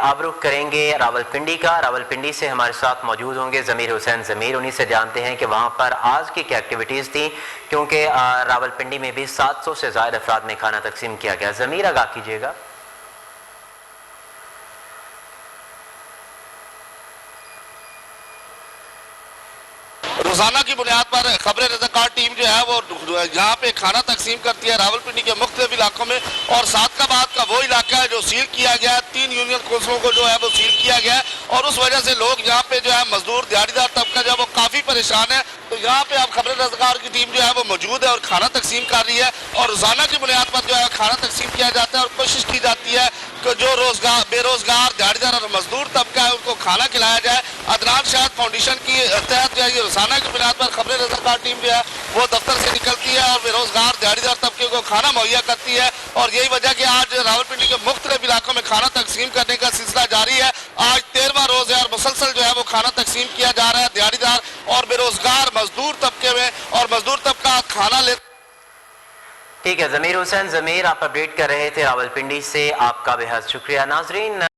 अब रुख करेंगे रावलपिंडी का। रावलपिंडी से हमारे साथ मौजूद होंगे ज़मीर हुसैन ज़मीर। उन्हीं से जानते हैं कि वहाँ पर आज की क्या एक्टिविटीज़ थी, क्योंकि रावलपिंडी में भी 700 से ज़ायद अफराद में खाना तकसीम किया गया। ज़मीर आगाह कीजिएगा। रोजाना की बुनियाद पर खबर रज़ाकार टीम जो है वो यहाँ पे खाना तकसीम करती है रावलपिंडी के मुख्तलिफ इलाकों में, और सादकाबाद का वो इलाका है जो सील किया गया है। 3 यूनियन कौंसलों को जो है वो सील किया गया है, और उस वजह से लोग यहाँ पे जो है मजदूर दिहाड़ीदार तबका जो है वो काफी परेशान है। तो यहाँ पे अब खबर रज़ाकार की टीम जो है वो मौजूद है और खाना तकसीम कर रही है, और रोजाना की बुनियाद पर जो है खाना तकसीम किया जाता है, और कोशिश की जाती है कि जो बेरोजगार दिहाड़ीदार और मजदूर तबका है उनको खाना खिलाया जाए। अदनान शहाद फाउंडेशन की तहत जो है ये रोजाना की बुनियाद पर खबर रज़ाकार टीम जो है वो दफ्तर से निकलती है और बेरोजगार दिहाड़ीदार तबके को खाना मुहैया करती है। और यही वजह कि आज रावलपिंडी के मुख्तलिफ इलाकों में खाना तकसीम करने का सिलसिला जारी है। आज 13वां रोज है और मुसलसल जो है वो खाना तकसीम किया जा रहा है दिहाड़ीदार और बेरोजगार मजदूर तबके में, और मजदूर तबका खाना ले। ठीक है, ज़मीर हुसैन ज़मीर आप अपडेट कर रहे थे रावलपिंडी से, आपका बेहद शुक्रिया। नाजरीन।